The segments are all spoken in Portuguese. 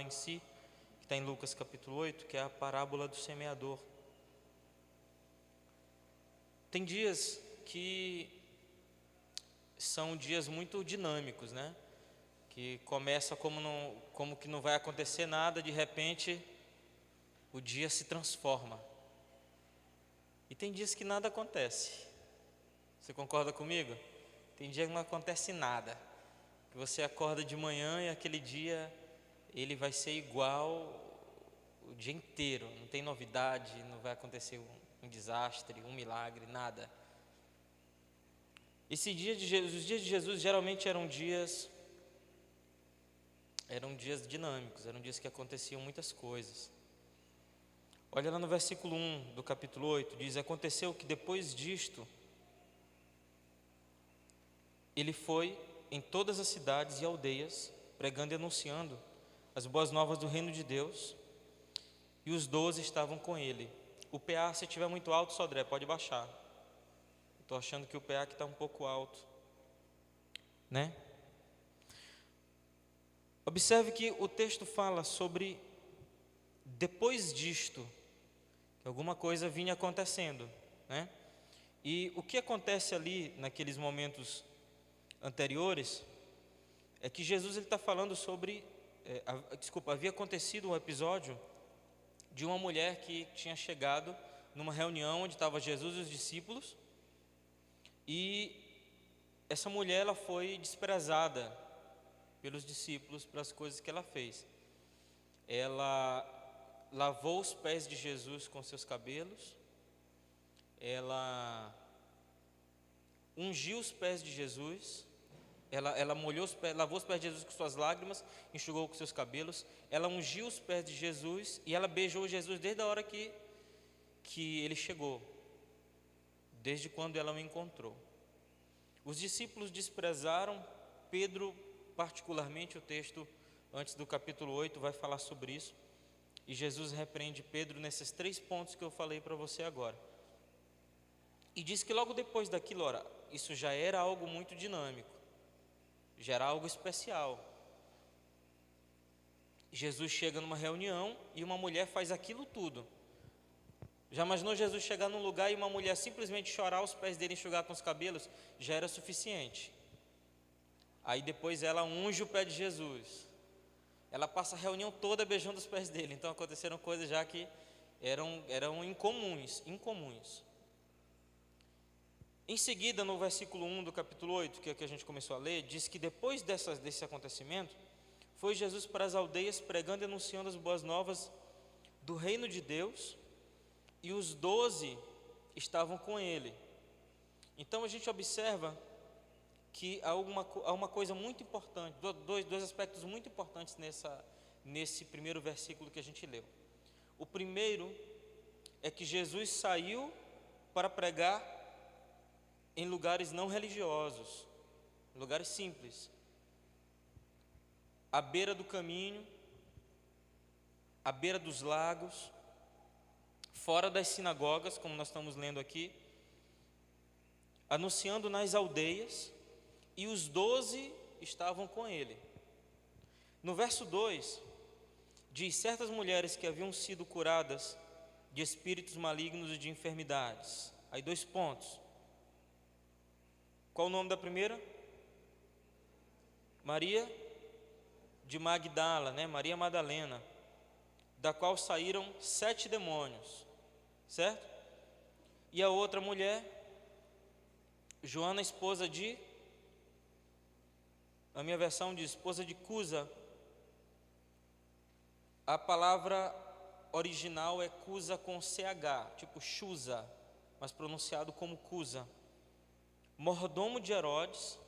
em si, que está em Lucas capítulo 8, que é a parábola do semeador. Tem dias que são dias muito dinâmicos, né? Que começa como que não vai acontecer nada, de repente o dia se transforma. E tem dias que nada acontece. Você concorda comigo? Tem dia que não acontece nada, que você acorda de manhã e aquele dia ele vai ser igual o dia inteiro, não tem novidade, não vai acontecer um desastre, um milagre, nada. Os dias de Jesus geralmente eram dias dinâmicos, eram dias que aconteciam muitas coisas. Olha lá no versículo 1 do capítulo 8, diz: aconteceu que depois disto, ele foi em todas as cidades e aldeias, pregando e anunciando as boas novas do reino de Deus, e os 12 estavam com ele. O PA, se estiver muito alto, Sodré, pode baixar. Estou achando que o PA aqui está um pouco alto, né? Observe que o texto fala sobre depois disto, que alguma coisa vinha acontecendo, né? E o que acontece ali naqueles momentos anteriores é que Jesus está falando sobre, havia acontecido um episódio de uma mulher que tinha chegado numa reunião onde estava Jesus e os discípulos, e essa mulher ela foi desprezada pelos discípulos pelas coisas que ela fez. Ela lavou os pés de Jesus com seus cabelos, ela ungiu os pés de Jesus, ela molhou os pés, lavou os pés de Jesus com suas lágrimas, enxugou com seus cabelos, ela ungiu os pés de Jesus e ela beijou Jesus desde a hora que ele chegou, desde quando ela o encontrou. Os discípulos desprezaram, Pedro particularmente, o texto antes do capítulo 8 vai falar sobre isso, e Jesus repreende Pedro nesses 3 pontos que eu falei para você agora. E diz que logo depois daquilo, ora, isso já era algo muito dinâmico, já era algo especial. Jesus chega numa reunião e uma mulher faz aquilo tudo. Já imaginou Jesus chegar num lugar e uma mulher simplesmente chorar aos pés dele, enxugar com os cabelos? Já era suficiente. Aí depois ela unge o pé de Jesus, ela passa a reunião toda beijando os pés dele. Então aconteceram coisas já que eram incomuns. Em seguida, no versículo 1 do capítulo 8, que é o que a gente começou a ler, diz que depois desse acontecimento, foi Jesus para as aldeias pregando e anunciando as boas novas do reino de Deus, e os 12 estavam com ele. Então a gente observa que há uma coisa muito importante, dois aspectos muito importantes nesse primeiro versículo que a gente leu. O primeiro é que Jesus saiu para pregar em lugares não religiosos, lugares simples, à beira do caminho, à beira dos lagos, fora das sinagogas, como nós estamos lendo aqui, anunciando nas aldeias, e os 12 estavam com ele. No verso 2, diz: certas mulheres que haviam sido curadas de espíritos malignos e de enfermidades. Aí 2 pontos. Qual o nome da primeira? Maria de Magdala, né? Maria Madalena, da qual saíram 7 demônios, certo? E a outra mulher, Joana, esposa de, a minha versão diz esposa de Cusa. A palavra original é Cusa com CH, tipo Chusa, mas pronunciado como Cusa. Mordomo de Herodes,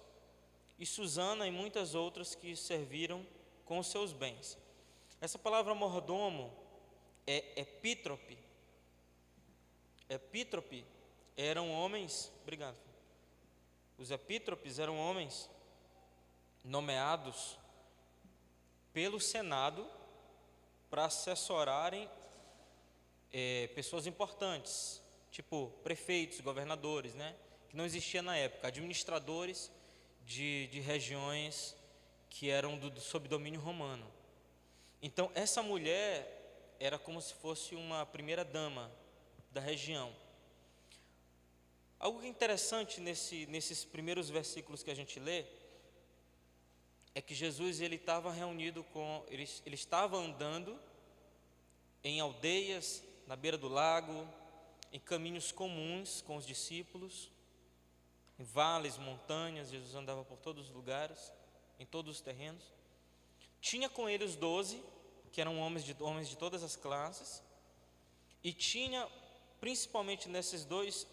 e Susana e muitas outras que serviram com os seus bens. Essa palavra mordomo é epítrope. Epítrope eram homens, obrigado. Os epítropes eram homens nomeados pelo Senado para assessorarem pessoas importantes, tipo prefeitos, governadores, né? Que não existia na época, administradores de regiões que eram sob domínio romano. Então, essa mulher era como se fosse uma primeira dama da região. Algo que é interessante nesses primeiros versículos que a gente lê é que Jesus ele estava reunido ele estava andando em aldeias, na beira do lago, em caminhos comuns com os discípulos, em vales, montanhas. Jesus andava por todos os lugares, em todos os terrenos. Tinha com ele os 12, que eram homens de todas as classes, e tinha principalmente nesses dois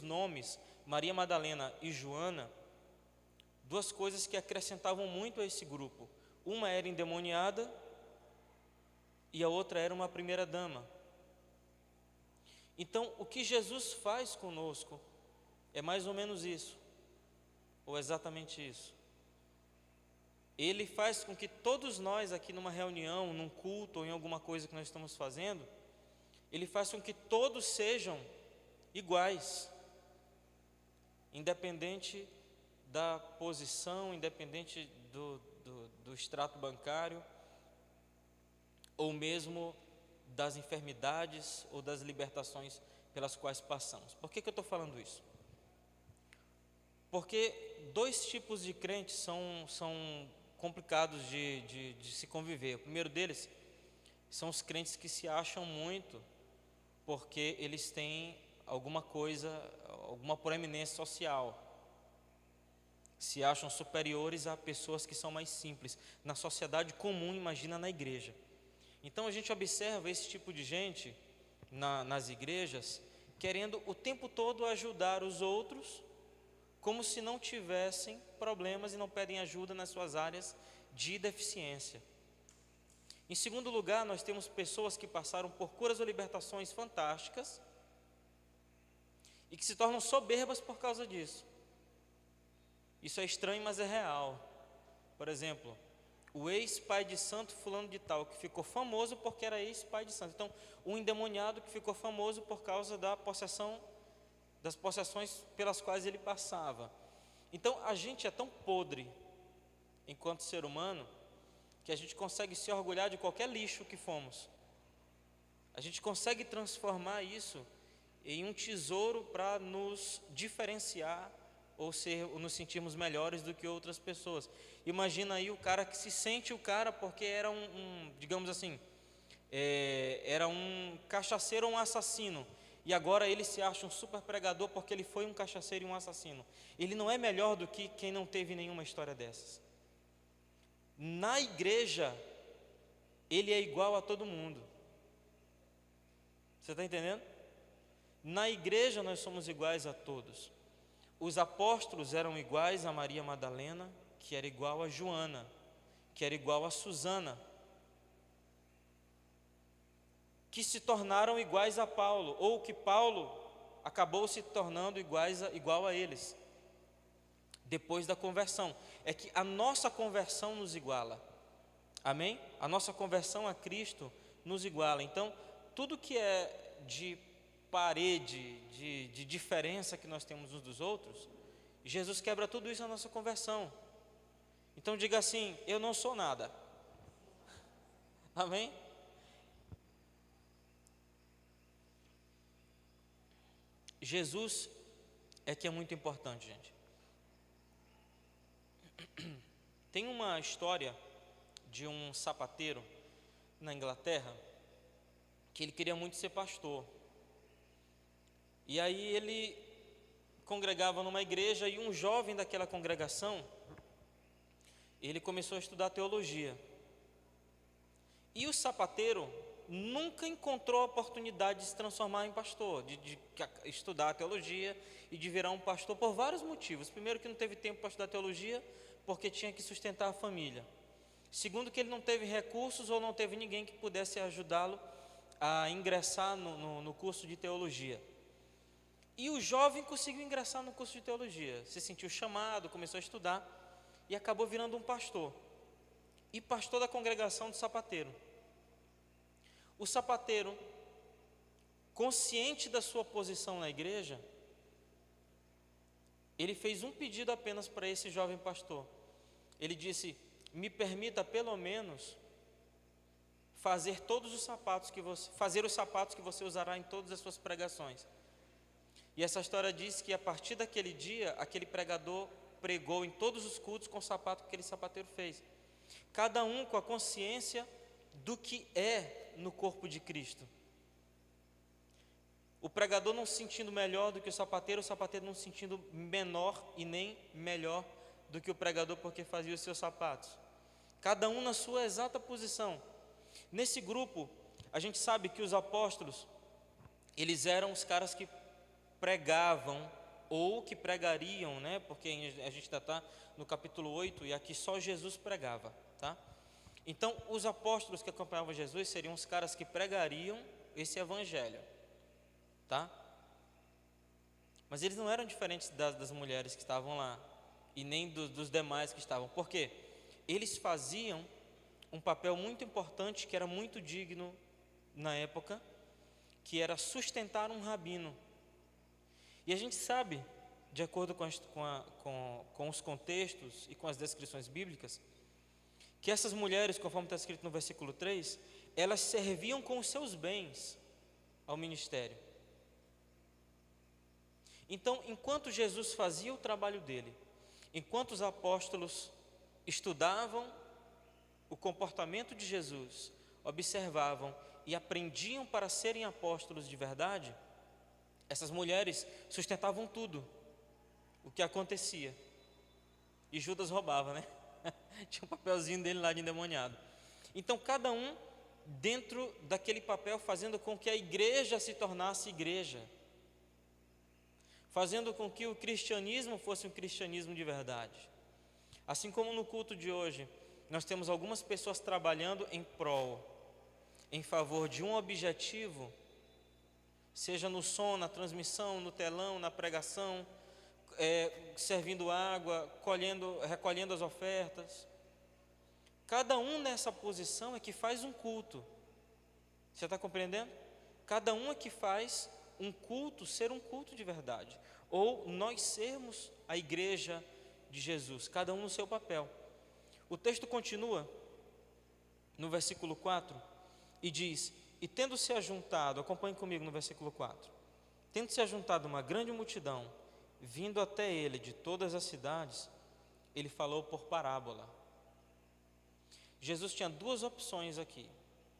nomes, Maria Madalena e Joana, duas coisas que acrescentavam muito a esse grupo. Uma era endemoniada e a outra era uma primeira dama. Então, o que Jesus faz conosco é mais ou menos isso, ou exatamente isso. Ele faz com que todos nós aqui numa reunião, num culto ou em alguma coisa que nós estamos fazendo, Ele faz com que todos sejam iguais, independente da posição, independente do extrato bancário, ou mesmo das enfermidades ou das libertações pelas quais passamos. Por que eu estou falando isso? Porque dois tipos de crentes são complicados de se conviver. O primeiro deles são os crentes que se acham muito porque eles têm alguma proeminência social, se acham superiores a pessoas que são mais simples. Na sociedade comum, imagina na igreja. Então a gente observa esse tipo de gente nas igrejas, querendo o tempo todo ajudar os outros, como se não tivessem problemas e não pedem ajuda nas suas áreas de deficiência. Em segundo lugar, nós temos pessoas que passaram por curas ou libertações fantásticas e que se tornam soberbas por causa disso. Isso é estranho, mas é real. Por exemplo, o ex-pai de santo fulano de tal, que ficou famoso porque era ex-pai de santo. Então, o endemoniado que ficou famoso por causa das possessões pelas quais ele passava. Então, a gente é tão podre enquanto ser humano que a gente consegue se orgulhar de qualquer lixo que fomos. A gente consegue transformar isso em um tesouro para nos diferenciar ou nos sentirmos melhores do que outras pessoas. Imagina aí o cara que se sente o cara porque era digamos assim, era um cachaceiro ou um assassino, e agora ele se acha um super pregador porque ele foi um cachaceiro e um assassino. Ele não é melhor do que quem não teve nenhuma história dessas. Na igreja, ele é igual a todo mundo. Você está entendendo? Na igreja nós somos iguais a todos. Os apóstolos eram iguais a Maria Madalena, que era igual a Joana, que era igual a Susana, que se tornaram iguais a Paulo, ou que Paulo acabou se tornando igual a eles, depois da conversão. É que a nossa conversão nos iguala, amém? A nossa conversão a Cristo nos iguala. Então, tudo que é de parede, de diferença que nós temos uns dos outros, Jesus quebra tudo isso na nossa conversão. Então diga assim: eu não sou nada, amém? Jesus é que é muito importante, gente. Tem uma história de um sapateiro na Inglaterra que ele queria muito ser pastor. E aí ele congregava numa igreja e um jovem daquela congregação, ele começou a estudar teologia. E o sapateiro nunca encontrou a oportunidade de se transformar em pastor, de estudar teologia e de virar um pastor por vários motivos. Primeiro, que não teve tempo para estudar teologia, porque tinha que sustentar a família. Segundo, que ele não teve recursos ou não teve ninguém que pudesse ajudá-lo a ingressar no curso de teologia. E o jovem conseguiu ingressar no curso de teologia, se sentiu chamado, começou a estudar e acabou virando um pastor. E pastor da congregação do sapateiro. O sapateiro, consciente da sua posição na igreja, ele fez um pedido apenas para esse jovem pastor. Ele disse: me permita pelo menos fazer os sapatos que você usará em todas as suas pregações. E essa história diz que a partir daquele dia, aquele pregador pregou em todos os cultos com o sapato que aquele sapateiro fez. Cada um com a consciência do que é no corpo de Cristo. O pregador não se sentindo melhor do que o sapateiro não se sentindo menor e nem melhor do que o pregador porque fazia os seus sapatos. Cada um na sua exata posição. Nesse grupo, a gente sabe que os apóstolos, eles eram os caras que pregavam ou que pregariam, né? Porque a gente ainda está no capítulo 8 e aqui só Jesus pregava, tá? Então, os apóstolos que acompanhavam Jesus seriam os caras que pregariam esse evangelho, tá? Mas eles não eram diferentes das mulheres que estavam lá e nem dos demais que estavam. Por quê? Eles faziam um papel muito importante que era muito digno na época, que era sustentar um rabino. E a gente sabe, de acordo com os contextos e com as descrições bíblicas, que essas mulheres, conforme está escrito no versículo 3, elas serviam com os seus bens ao ministério. Então, enquanto Jesus fazia o trabalho dele, enquanto os apóstolos estudavam o comportamento de Jesus, observavam e aprendiam para serem apóstolos de verdade, essas mulheres sustentavam tudo o que acontecia. E Judas roubava, né? Tinha um papelzinho dele lá de endemoniado. Então, cada um dentro daquele papel, fazendo com que a igreja se tornasse igreja, fazendo com que o cristianismo fosse um cristianismo de verdade. Assim como no culto de hoje, nós temos algumas pessoas trabalhando em favor de um objetivo, seja no som, na transmissão, no telão, na pregação, servindo água, recolhendo as ofertas. Cada um nessa posição é que faz um culto. Você está compreendendo? Cada um é que faz um culto ser um culto de verdade, ou nós sermos a igreja de Jesus, cada um no seu papel. O texto continua no versículo 4 e diz: e tendo-se ajuntado, acompanhe comigo no versículo 4, tendo-se ajuntado uma grande multidão, vindo até ele de todas as cidades, ele falou por parábola. Jesus tinha duas opções aqui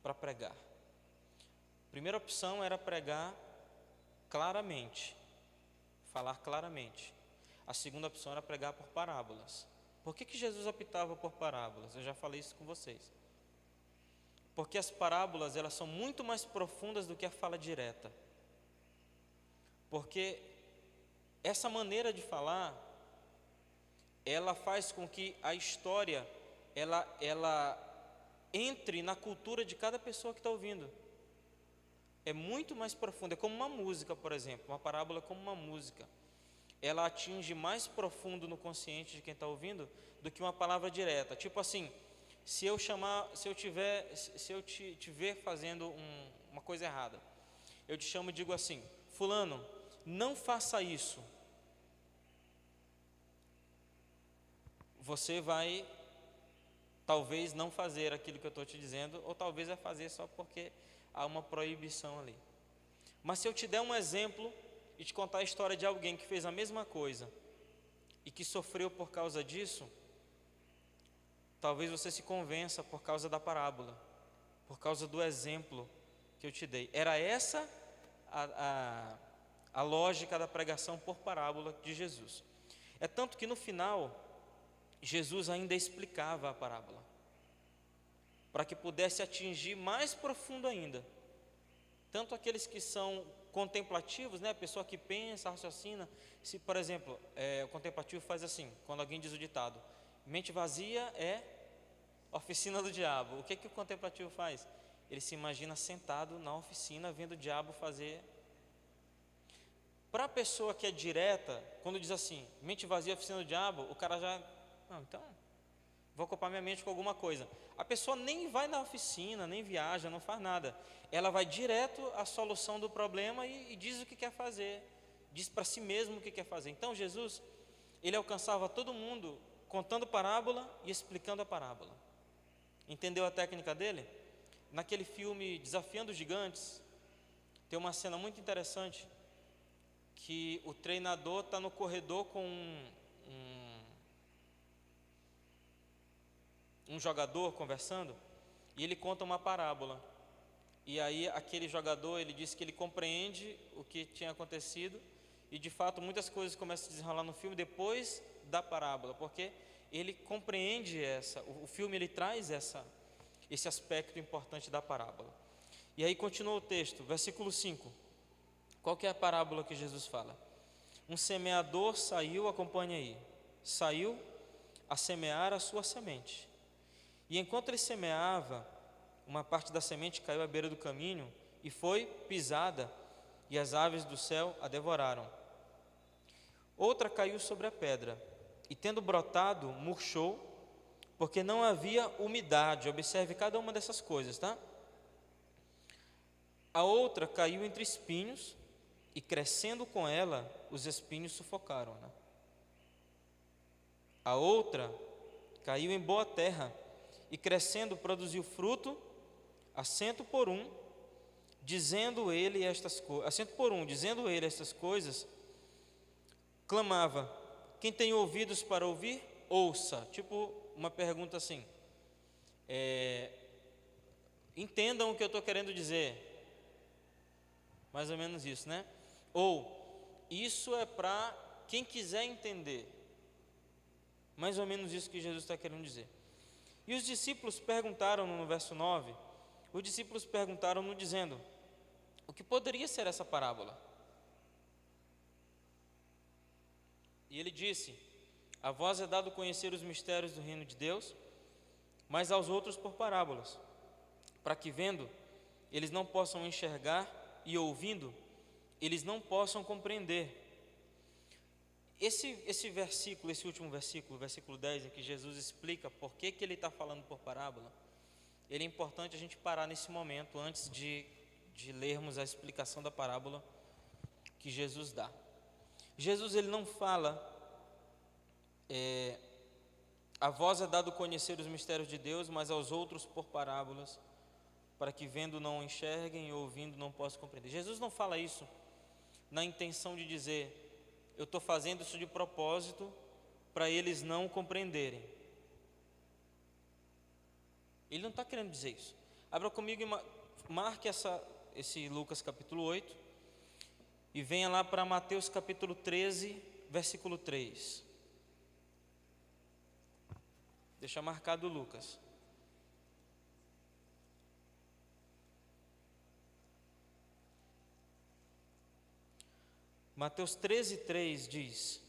para pregar. A primeira opção era pregar claramente, falar claramente. A segunda opção era pregar por parábolas. Por que Jesus optava por parábolas? Eu já falei isso com vocês. Porque as parábolas, elas são muito mais profundas do que a fala direta. Porque essa maneira de falar, ela faz com que a história, ela entre na cultura de cada pessoa que está ouvindo. É muito mais profunda, é como uma música, por exemplo. Uma parábola é como uma música. Ela atinge mais profundo no consciente de quem está ouvindo do que uma palavra direta. Tipo assim, se eu te ver fazendo uma coisa errada, eu te chamo e digo assim: fulano, não faça isso. Você vai talvez não fazer aquilo que eu estou te dizendo, ou talvez vai fazer só porque há uma proibição ali. Mas se eu te der um exemplo e te contar a história de alguém que fez a mesma coisa e que sofreu por causa disso, talvez você se convença por causa da parábola, por causa do exemplo que eu te dei. Era essa a lógica da pregação por parábola de Jesus. É tanto que no final, Jesus ainda explicava a parábola, para que pudesse atingir mais profundo ainda, tanto aqueles que são contemplativos, né? A pessoa que pensa, raciocina. Se, por exemplo, o contemplativo faz assim, quando alguém diz o ditado: mente vazia é oficina do diabo. O que o contemplativo faz? Ele se imagina sentado na oficina, vendo o diabo fazer. Para a pessoa que é direta, quando diz assim, mente vazia, oficina do diabo, o cara já, não, então, vou ocupar minha mente com alguma coisa. A pessoa nem vai na oficina, nem viaja, não faz nada. Ela vai direto à solução do problema e diz o que quer fazer. Diz para si mesmo o que quer fazer. Então Jesus, ele alcançava todo mundo contando parábola e explicando a parábola. Entendeu a técnica dele? Naquele filme Desafiando os Gigantes, tem uma cena muito interessante, que o treinador está no corredor com um jogador conversando, e ele conta uma parábola. E aí aquele jogador, ele disse que ele compreende o que tinha acontecido, e de fato muitas coisas começam a se desenrolar no filme depois da parábola, porque ele compreende o filme ele traz esse aspecto importante da parábola. E aí continua o texto, versículo 5. Qual que é a parábola que Jesus fala? Um semeador saiu, acompanha aí, saiu a semear a sua semente. E enquanto ele semeava, uma parte da semente caiu à beira do caminho e foi pisada, e as aves do céu a devoraram. Outra caiu sobre a pedra, e tendo brotado, murchou, porque não havia umidade. Observe cada uma dessas coisas, tá? A outra caiu entre espinhos, e crescendo com ela, os espinhos sufocaram, né? A outra caiu em boa terra, e crescendo produziu fruto, a cento por um, dizendo ele estas coisas, clamava: quem tem ouvidos para ouvir, ouça. Tipo uma pergunta assim, entendam o que eu estou querendo dizer, mais ou menos isso, né? Ou, isso é para quem quiser entender, mais ou menos isso que Jesus está querendo dizer. E os discípulos perguntaram no verso 9, os discípulos perguntaram-no dizendo: o que poderia ser essa parábola? E ele disse: a vós é dado conhecer os mistérios do reino de Deus, mas aos outros por parábolas, para que vendo, eles não possam enxergar, e ouvindo, eles não possam compreender. Esse versículo, esse último versículo, versículo 10, em que Jesus explica por que ele está falando por parábola, ele é importante a gente parar nesse momento, antes de lermos a explicação da parábola que Jesus dá. Jesus, ele não fala, a vós é dado conhecer os mistérios de Deus, mas aos outros por parábolas, para que vendo não enxerguem e ouvindo não possam compreender. Jesus não fala isso na intenção de dizer: eu estou fazendo isso de propósito para eles não compreenderem. Ele não está querendo dizer isso. Abra comigo e marque esse Lucas capítulo 8 e venha lá para Mateus capítulo 13, versículo 3. Deixa marcado Lucas. Mateus 13, 3 diz: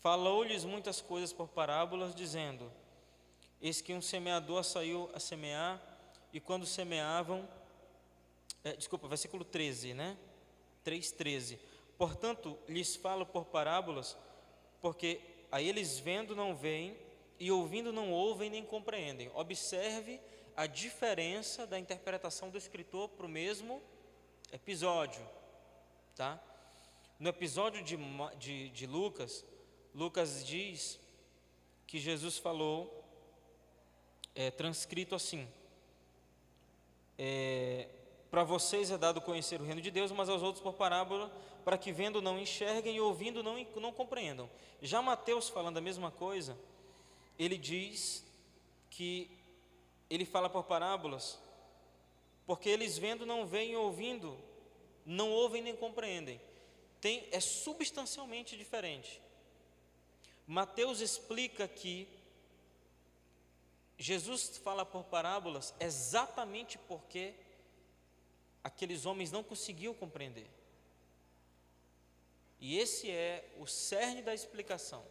falou-lhes muitas coisas por parábolas, dizendo: eis que um semeador saiu a semear, e quando semeavam, versículo 13, né? 3,13. Portanto, lhes falo por parábolas, porque a eles vendo não veem, e ouvindo não ouvem nem compreendem. Observe a diferença da interpretação do escritor para o mesmo episódio, tá? No episódio de Lucas, Lucas diz que Jesus falou, transcrito assim: para vocês é dado conhecer o reino de Deus, mas aos outros por parábola, para que vendo não enxerguem e ouvindo não compreendam. Já Mateus, falando a mesma coisa, ele diz que ele fala por parábolas, porque eles vendo não veem e ouvindo não ouvem nem compreendem. É substancialmente diferente. Mateus explica que Jesus fala por parábolas exatamente porque aqueles homens não conseguiam compreender. E esse é o cerne da explicação.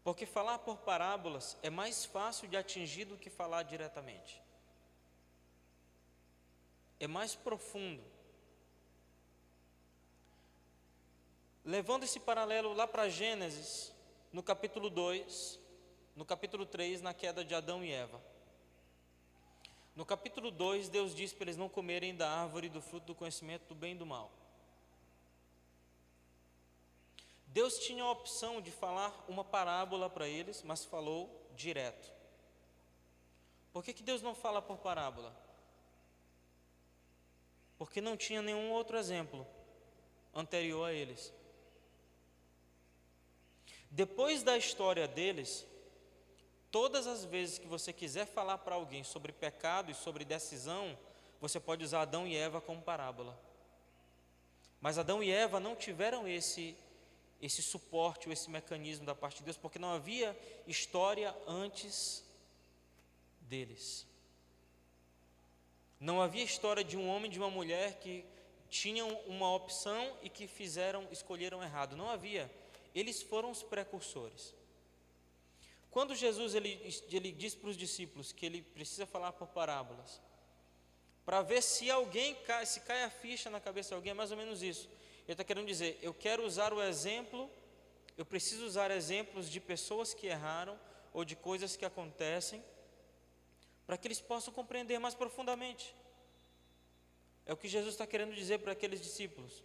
Porque falar por parábolas é mais fácil de atingir do que falar diretamente. É mais profundo. Levando esse paralelo lá para Gênesis, no capítulo 2, no capítulo 3, na queda de Adão e Eva. No capítulo 2, Deus diz para eles não comerem da árvore do fruto do conhecimento do bem e do mal. Deus tinha a opção de falar uma parábola para eles, mas falou direto. Por que Deus não fala por parábola? Porque não tinha nenhum outro exemplo anterior a eles. Depois da história deles, todas as vezes que você quiser falar para alguém sobre pecado e sobre decisão, você pode usar Adão e Eva como parábola. Mas Adão e Eva não tiveram esse suporte ou esse mecanismo da parte de Deus, porque não havia história antes deles. Não havia história de um homem e de uma mulher que tinham uma opção e que escolheram errado. Não havia. Eles foram os precursores. Quando Jesus ele diz para os discípulos que ele precisa falar por parábolas, para ver se cai a ficha na cabeça de alguém, é mais ou menos isso. Ele está querendo dizer, eu quero usar o exemplo, eu preciso usar exemplos de pessoas que erraram ou de coisas que acontecem, para que eles possam compreender mais profundamente. É o que Jesus está querendo dizer para aqueles discípulos.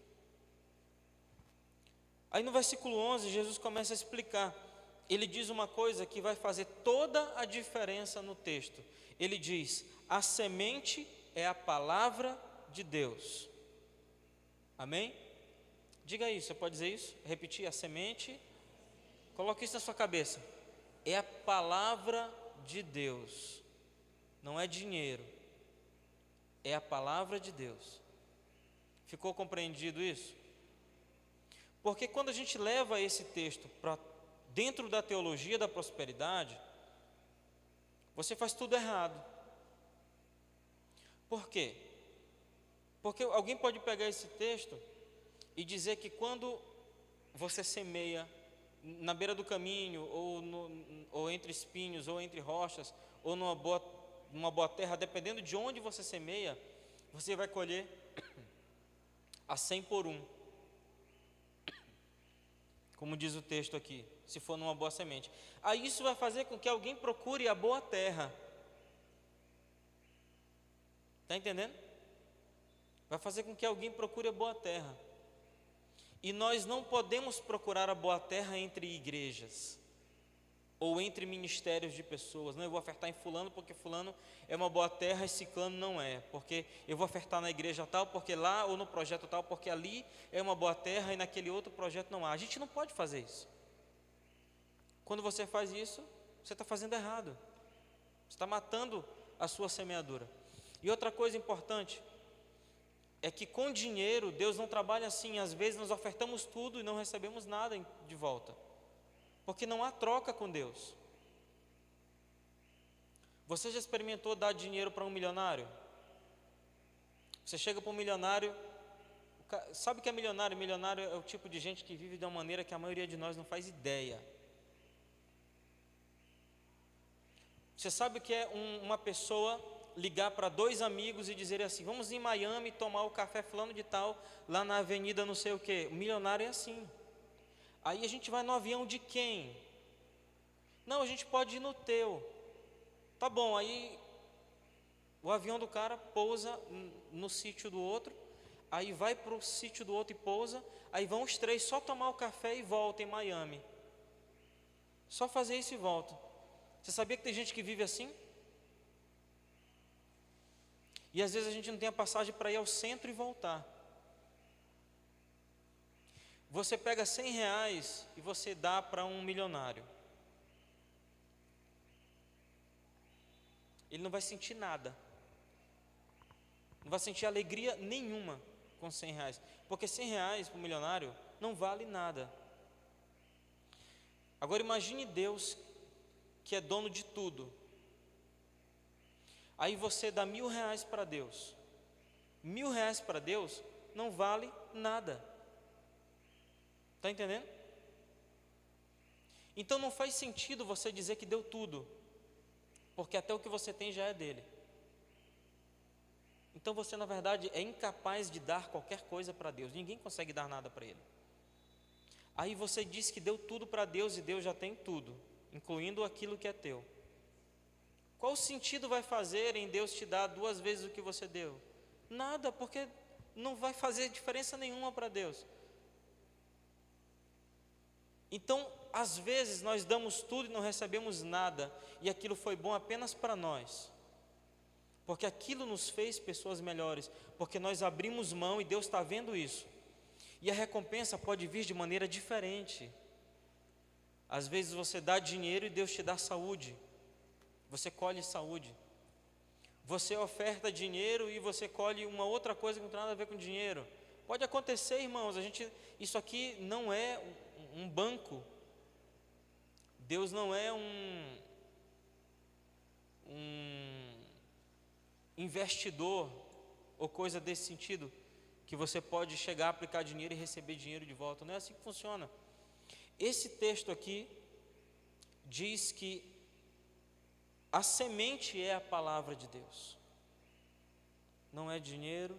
Aí no versículo 11, Jesus começa a explicar. Ele diz uma coisa que vai fazer toda a diferença no texto. Ele diz, a semente é a palavra de Deus. Amém? Diga isso, você pode dizer isso? Repetir, a semente. Coloque isso na sua cabeça. É a palavra de Deus. Não é dinheiro. É a palavra de Deus. Ficou compreendido isso? Porque quando a gente leva esse texto para dentro da teologia da prosperidade, você faz tudo errado. Por quê? Porque alguém pode pegar esse texto e dizer que quando você semeia na beira do caminho, ou entre espinhos, ou entre rochas, ou numa boa terra, dependendo de onde você semeia, você vai colher a 100 por 1. Como diz o texto aqui, se for numa boa semente. Aí isso vai fazer com que alguém procure a boa terra. Está entendendo? Vai fazer com que alguém procure a boa terra. E nós não podemos procurar a boa terra entre igrejas, ou entre ministérios de pessoas. Não, eu vou ofertar em fulano porque fulano é uma boa terra e ciclano não é. Porque eu vou ofertar na igreja tal, porque lá, ou no projeto tal, porque ali é uma boa terra e naquele outro projeto não há. A gente não pode fazer isso. Quando você faz isso, você está fazendo errado. Você está matando a sua semeadura. E outra coisa importante, é que com dinheiro, Deus não trabalha assim. Às vezes nós ofertamos tudo e não recebemos nada de volta. Porque não há troca com Deus. Você já experimentou dar dinheiro para um milionário? Você chega para um milionário, sabe o que é milionário? Milionário é o tipo de gente que vive de uma maneira que a maioria de nós não faz ideia. Você sabe o que é uma pessoa ligar para 2 amigos e dizer assim, vamos em Miami tomar o café fulano de tal, lá na avenida não sei o que. O milionário é assim. Aí a gente vai no avião de quem? Não, a gente pode ir no teu. Tá bom, aí o avião do cara pousa no sítio do outro, aí vai para o sítio do outro e pousa, aí vão os 3 só tomar o café e voltam em Miami. Só fazer isso e volta. Você sabia que tem gente que vive assim? E às vezes a gente não tem a passagem para ir ao centro e voltar. Você pega 100 reais e você dá para um milionário. Ele não vai sentir nada. Não vai sentir alegria nenhuma com 100 reais. Porque 100 reais para um milionário não vale nada. Agora imagine Deus, que é dono de tudo. Aí você dá 1.000 reais para Deus. 1.000 reais para Deus não vale nada. Está entendendo? Então não faz sentido você dizer que deu tudo, porque até o que você tem já é dele. Então você na verdade é incapaz de dar qualquer coisa para Deus. Ninguém consegue dar nada para ele. Aí você diz que deu tudo para Deus e Deus já tem tudo, incluindo aquilo que é teu. Qual sentido vai fazer em Deus te dar 2 vezes o que você deu? Nada, porque não vai fazer diferença nenhuma para Deus. Então, às vezes, nós damos tudo e não recebemos nada, e aquilo foi bom apenas para nós, porque aquilo nos fez pessoas melhores, porque nós abrimos mão e Deus está vendo isso. E a recompensa pode vir de maneira diferente. Às vezes você dá dinheiro e Deus te dá saúde, você colhe saúde. Você oferta dinheiro e você colhe uma outra coisa que não tem nada a ver com dinheiro. Pode acontecer, irmãos, isso aqui não é um banco. Deus não é um investidor ou coisa desse sentido, que você pode chegar, aplicar dinheiro e receber dinheiro de volta. Não é assim que funciona. Esse texto aqui diz que a semente é a palavra de Deus. Não é dinheiro,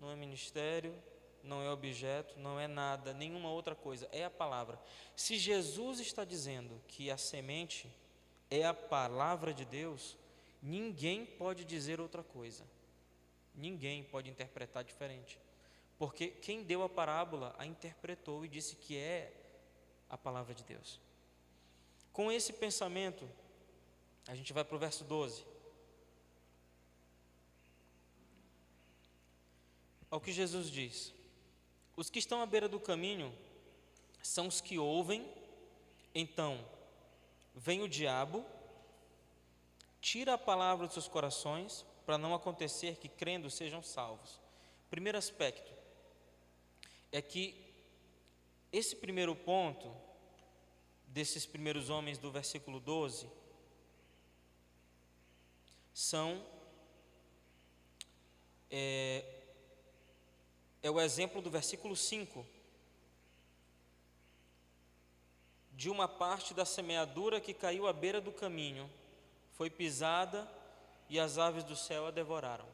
não é ministério, não é objeto, não é nada, nenhuma outra coisa, é a palavra. Se Jesus está dizendo que a semente é a palavra de Deus, ninguém pode dizer outra coisa. Ninguém pode interpretar diferente. Porque quem deu a parábola a interpretou e disse que é a palavra de Deus. Com esse pensamento, a gente vai para o verso 12. Ao que Jesus diz: os que estão à beira do caminho são os que ouvem, então vem o diabo, tira a palavra dos seus corações, para não acontecer que crendo sejam salvos. Primeiro aspecto é que esse primeiro ponto desses primeiros homens do versículo 12 é o exemplo do versículo 5, de uma parte da semeadura que caiu à beira do caminho, foi pisada e as aves do céu a devoraram.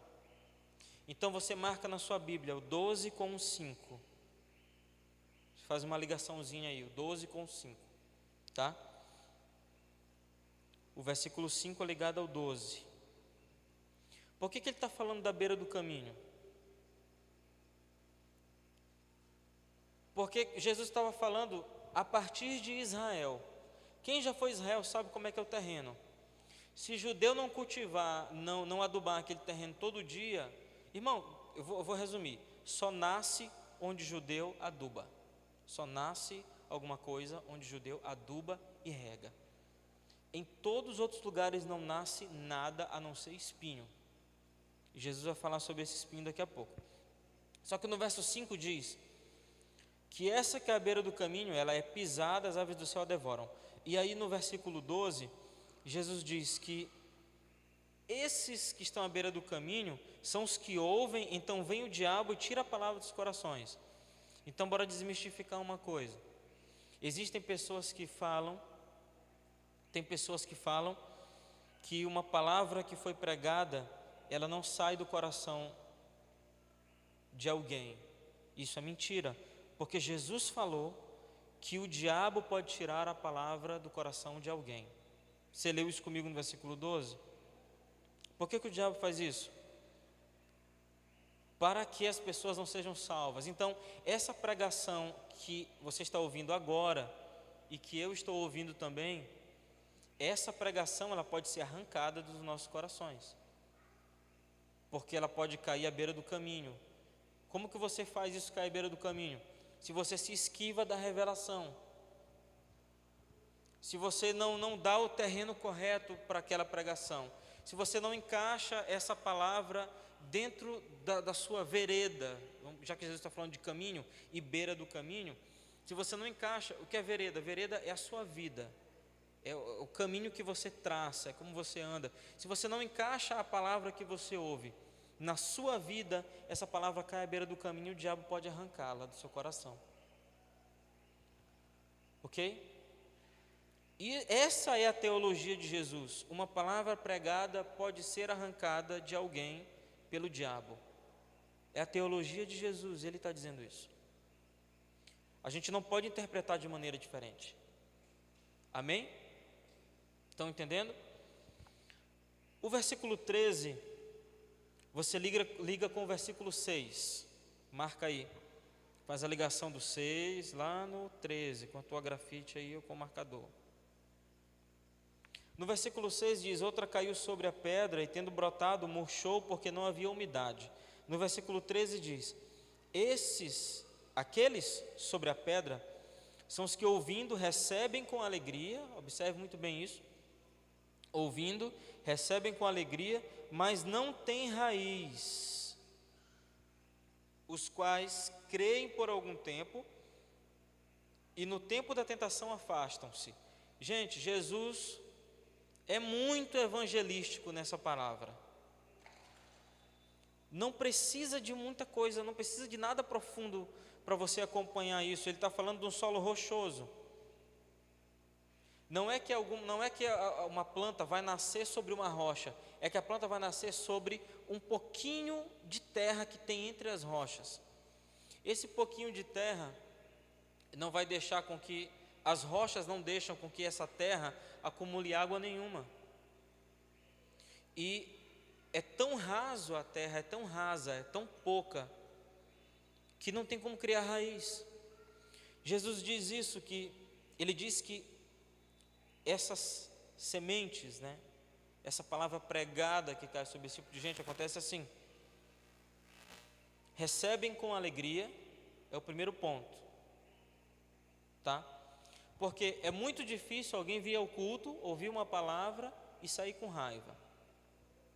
Então você marca na sua Bíblia o 12 com o 5, faz uma ligaçãozinha aí, o 12 com o 5, tá? O versículo 5 é ligado ao 12. Por que ele está falando da beira do caminho? Porque Jesus estava falando a partir de Israel. Quem já foi a Israel sabe como é que é o terreno. Se judeu não cultivar, não adubar aquele terreno todo dia, irmão, eu vou resumir, só nasce onde judeu aduba. Só nasce alguma coisa onde judeu aduba e rega. Em todos os outros lugares não nasce nada a não ser espinho. E Jesus vai falar sobre esse espinho daqui a pouco. Só que no verso 5 diz que essa que é a beira do caminho, ela é pisada, as aves do céu a devoram. E aí no versículo 12, Jesus diz que esses que estão à beira do caminho são os que ouvem, então vem o diabo e tira a palavra dos corações. Então bora desmistificar uma coisa. Existem pessoas que falam, que uma palavra que foi pregada, ela não sai do coração de alguém. Isso é mentira, porque Jesus falou que o diabo pode tirar a palavra do coração de alguém. Você leu isso comigo no versículo 12? Por que o diabo faz isso? Para que as pessoas não sejam salvas. Então, essa pregação que você está ouvindo agora e que eu estou ouvindo também, essa pregação ela pode ser arrancada dos nossos corações, porque ela pode cair à beira do caminho. Como que você faz isso cair à beira do caminho? Se você se esquiva da revelação, se você não dá o terreno correto para aquela pregação, se você não encaixa essa palavra dentro da sua vereda, já que Jesus está falando de caminho e beira do caminho, se você não encaixa, o que é vereda? Vereda é a sua vida, é o caminho que você traça, é como você anda. Se você não encaixa a palavra que você ouve na sua vida, essa palavra cai à beira do caminho e o diabo pode arrancá-la do seu coração. Ok? E essa é a teologia de Jesus. Uma palavra pregada pode ser arrancada de alguém pelo diabo. É a teologia de Jesus, ele está dizendo isso. A gente não pode interpretar de maneira diferente. Amém? Estão entendendo? O versículo 13, você liga com o versículo 6. Marca aí. Faz a ligação do 6 lá no 13, com a tua grafite aí ou com o marcador. No versículo 6 diz: outra caiu sobre a pedra e tendo brotado, murchou porque não havia umidade. No versículo 13 diz: aqueles sobre a pedra, são os que ouvindo recebem com alegria, observe muito bem isso, ouvindo, recebem com alegria, mas não têm raiz, os quais creem por algum tempo e no tempo da tentação afastam-se. Gente, Jesus é muito evangelístico nessa palavra. Não precisa de muita coisa, não precisa de nada profundo para você acompanhar isso. Ele está falando de um solo rochoso. Não é que uma planta vai nascer sobre uma rocha, é que a planta vai nascer sobre um pouquinho de terra que tem entre as rochas. Esse pouquinho de terra não vai deixar com que as rochas não deixam com que essa terra acumule água nenhuma. E é tão raso a terra, é tão rasa, é tão pouca, que não tem como criar raiz. Jesus diz isso, que ele diz que essas sementes, né, essa palavra pregada que cai sobre esse tipo de gente, acontece assim: recebem com alegria, é o primeiro ponto, tá? Porque é muito difícil alguém vir ao culto, ouvir uma palavra e sair com raiva.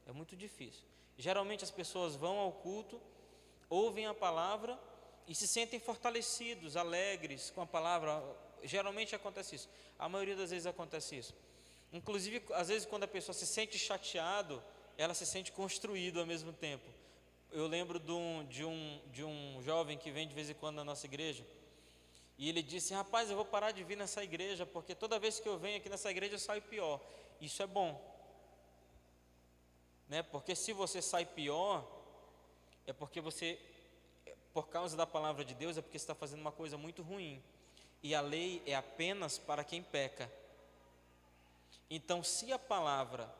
É muito difícil. Geralmente as pessoas vão ao culto, ouvem a palavra e se sentem fortalecidos, alegres com a palavra. Geralmente acontece isso. A maioria das vezes acontece isso. Inclusive, às vezes quando a pessoa se sente chateado, ela se sente construído ao mesmo tempo. Eu lembro de um jovem que vem de vez em quando na nossa igreja, e ele disse: rapaz, eu vou parar de vir nessa igreja, porque toda vez que eu venho aqui nessa igreja eu saio pior. Isso é bom, né? Porque se você sai pior, é porque por causa da palavra de Deus, é porque você está fazendo uma coisa muito ruim. E a lei é apenas para quem peca. Então, se a palavra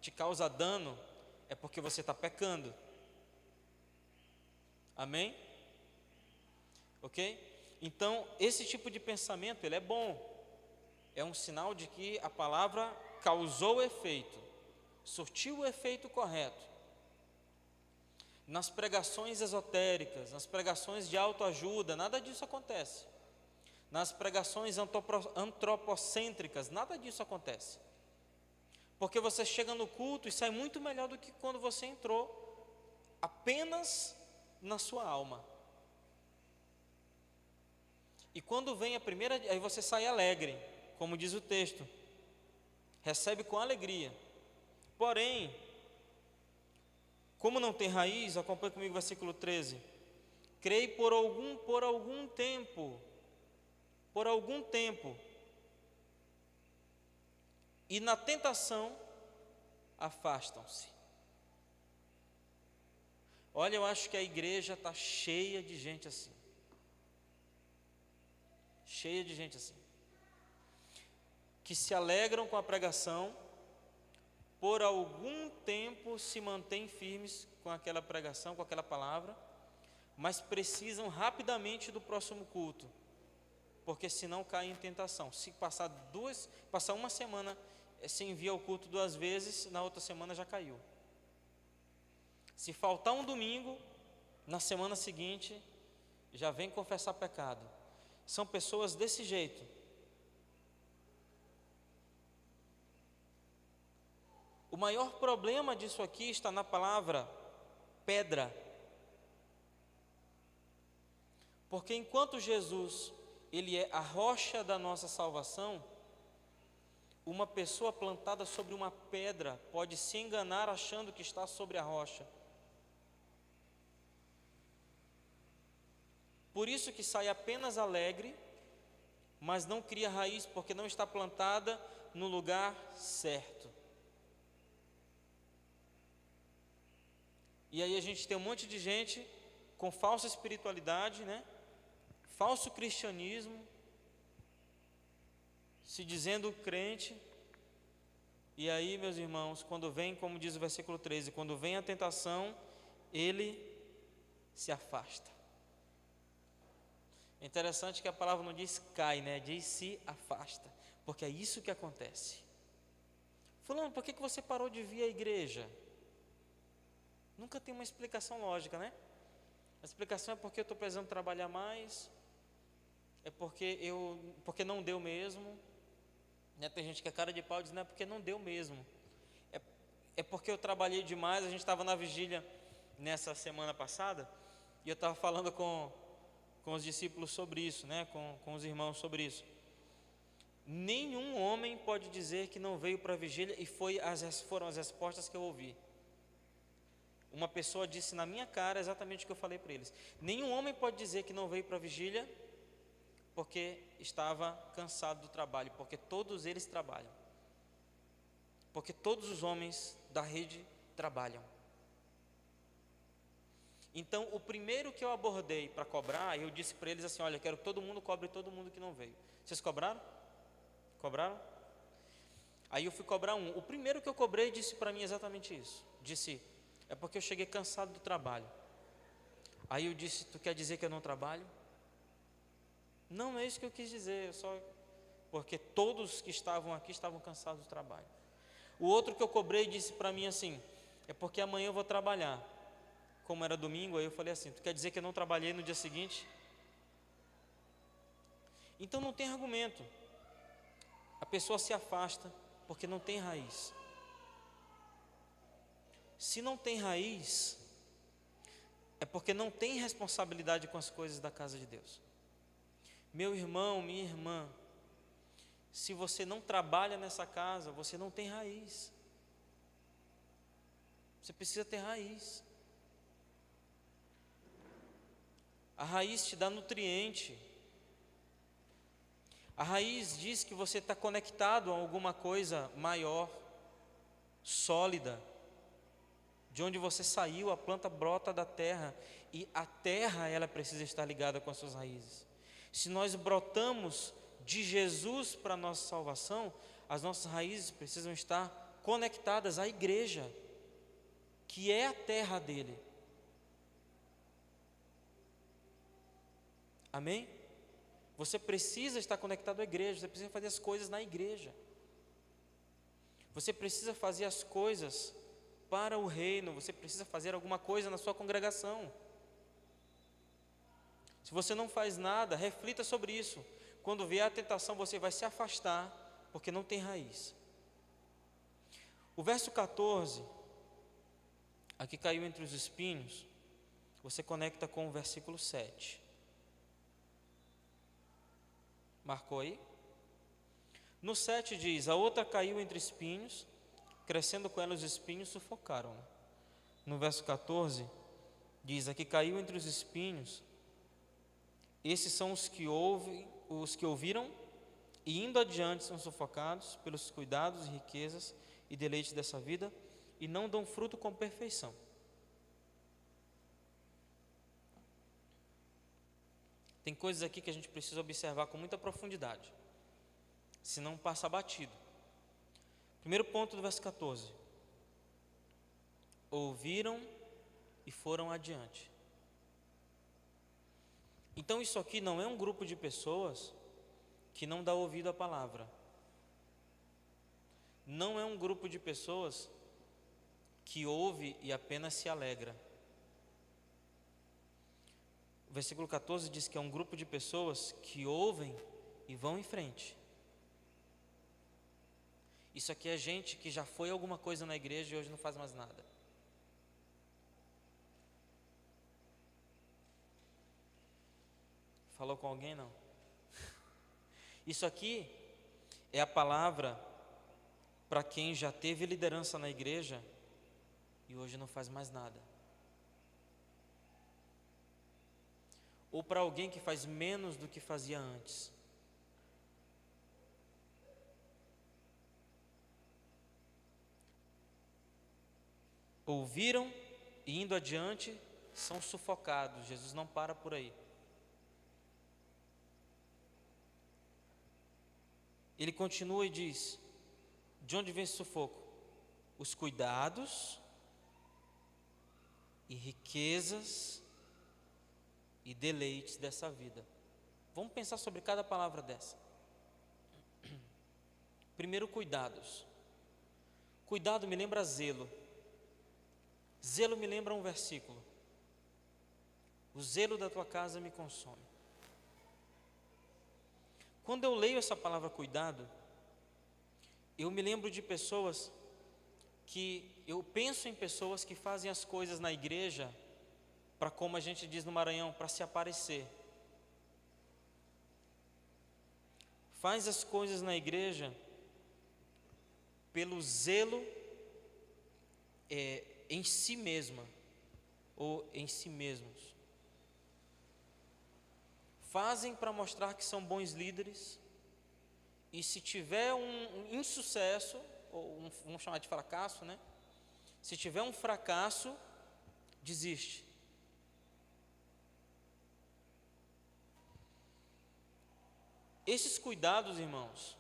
te causa dano, é porque você está pecando. Amém? Ok? Então, esse tipo de pensamento, ele é bom. É um sinal de que a palavra causou efeito, surtiu o efeito correto. Nas pregações esotéricas, nas pregações de autoajuda, nada disso acontece. Nas pregações antropocêntricas, nada disso acontece. Porque você chega no culto e sai muito melhor do que quando você entrou, apenas na sua alma. E quando vem a primeira, aí você sai alegre, como diz o texto, recebe com alegria. Porém, como não tem raiz, acompanhe comigo o versículo 13. Creio por algum tempo, e na tentação afastam-se. Olha, eu acho que a igreja está cheia de gente assim. Cheia de gente assim. Que se alegram com a pregação, por algum tempo se mantêm firmes com aquela pregação, com aquela palavra, mas precisam rapidamente do próximo culto, porque senão caem em tentação. Se passar uma semana sem vir ao culto 2 vezes, na outra semana já caiu. Se faltar um domingo, na semana seguinte já vem confessar pecado. São pessoas desse jeito. O maior problema disso aqui está na palavra pedra. Porque enquanto Jesus, ele é a rocha da nossa salvação, uma pessoa plantada sobre uma pedra pode se enganar achando que está sobre a rocha. Por isso que sai apenas alegre, mas não cria raiz, porque não está plantada no lugar certo. E aí a gente tem um monte de gente com falsa espiritualidade, né? Falso cristianismo, se dizendo crente. E aí, meus irmãos, quando vem, como diz o versículo 13, quando vem a tentação, ele se afasta. É interessante que a palavra não diz cai, né? Diz se afasta, porque é isso que acontece. Fulano, por que você parou de vir à igreja? Nunca tem uma explicação lógica, né? A explicação é porque eu estou precisando trabalhar mais, é porque não deu mesmo, né? Tem gente que é cara de pau e diz, não é porque não deu mesmo, é porque eu trabalhei demais. A gente estava na vigília nessa semana passada, e eu estava falando com os discípulos sobre isso, né? Com os irmãos sobre isso. Nenhum homem pode dizer que não veio para a vigília, e foram as respostas que eu ouvi. Uma pessoa disse na minha cara exatamente o que eu falei para eles. Nenhum homem pode dizer que não veio para a vigília porque estava cansado do trabalho, porque todos eles trabalham. Porque todos os homens da rede trabalham. Então, o primeiro que eu abordei para cobrar, eu disse para eles assim, olha, quero que todo mundo cobre todo mundo que não veio. Vocês cobraram? Cobraram? Aí eu fui cobrar um. O primeiro que eu cobrei disse para mim exatamente isso. Disse, é porque eu cheguei cansado do trabalho. Aí eu disse, tu quer dizer que eu não trabalho? Não é isso que eu quis dizer, porque todos que estavam aqui estavam cansados do trabalho. O outro que eu cobrei disse para mim assim, é porque amanhã eu vou trabalhar. Como era domingo, aí eu falei assim, tu quer dizer que eu não trabalhei no dia seguinte? Então não tem argumento. A pessoa se afasta porque não tem raiz. Se não tem raiz, é porque não tem responsabilidade com as coisas da casa de Deus. Meu irmão, minha irmã, se você não trabalha nessa casa, você não tem raiz. Você precisa ter raiz. A raiz te dá nutriente. A raiz diz que você está conectado a alguma coisa maior, sólida. De onde você saiu, a planta brota da terra, e a terra ela precisa estar ligada com as suas raízes. Se nós brotamos de Jesus para a nossa salvação, as nossas raízes precisam estar conectadas à igreja, que é a terra dele. Amém? Você precisa estar conectado à igreja, você precisa fazer as coisas na igreja. Você precisa fazer as coisas para o reino, você precisa fazer alguma coisa na sua congregação. Se você não faz nada, reflita sobre isso. Quando vier a tentação, você vai se afastar, porque não tem raiz. O verso 14, aqui caiu entre os espinhos, você conecta com o versículo 7. Marcou aí? No 7 diz, a outra caiu entre espinhos, crescendo com ela os espinhos, sufocaram. No verso 14, diz, aqui caiu entre os espinhos, esses são os que ouviram, e indo adiante são sufocados pelos cuidados e riquezas e deleites dessa vida, e não dão fruto com perfeição. Tem coisas aqui que a gente precisa observar com muita profundidade, senão passa batido. Primeiro ponto do verso 14. Ouviram e foram adiante. Então isso aqui não é um grupo de pessoas que não dá ouvido à palavra. Não é um grupo de pessoas que ouve e apenas se alegra. O versículo 14 diz que é um grupo de pessoas que ouvem e vão em frente. Isso aqui é gente que já foi alguma coisa na igreja e hoje não faz mais nada. Falou com alguém? Não. Isso aqui é a palavra para quem já teve liderança na igreja e hoje não faz mais nada. Ou para alguém que faz menos do que fazia antes. Ouviram e indo adiante são sufocados. Jesus não para por aí. Ele continua e diz, de onde vem esse sufoco? Os cuidados e riquezas e deleites dessa vida. Vamos pensar sobre cada palavra dessa. Primeiro, cuidados. Cuidado me lembra zelo. Zelo me lembra um versículo. O zelo da tua casa me consome. Quando eu leio essa palavra cuidado, eu me lembro de pessoas eu penso em pessoas que fazem as coisas na igreja para, como a gente diz no Maranhão, para se aparecer. Faz as coisas na igreja pelo zelo em si mesma ou em si mesmos. Fazem para mostrar que são bons líderes, e se tiver um insucesso, ou vamos chamar de fracasso, né? Se tiver um fracasso, desiste. Esses cuidados, irmãos,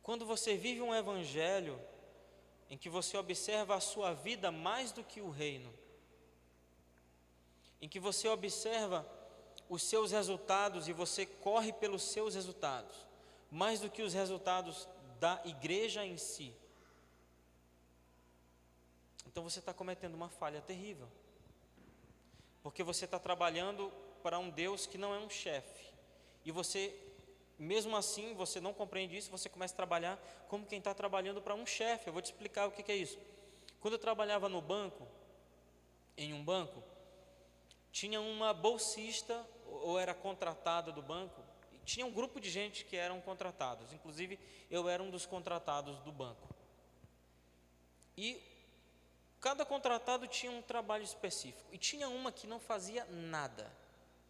quando você vive um evangelho em que você observa a sua vida mais do que o reino, em que você observa os seus resultados e você corre pelos seus resultados, mais do que os resultados da igreja em si, então você está cometendo uma falha terrível, porque você está trabalhando para um Deus que não é um chefe, e você, mesmo assim, você não compreende isso, você começa a trabalhar como quem está trabalhando para um chefe. Eu vou te explicar o que é isso. Quando eu trabalhava no banco, em um banco, tinha uma bolsista, ou era contratada do banco, e tinha um grupo de gente que eram contratados, inclusive eu era um dos contratados do banco, e cada contratado tinha um trabalho específico, e tinha uma que não fazia nada.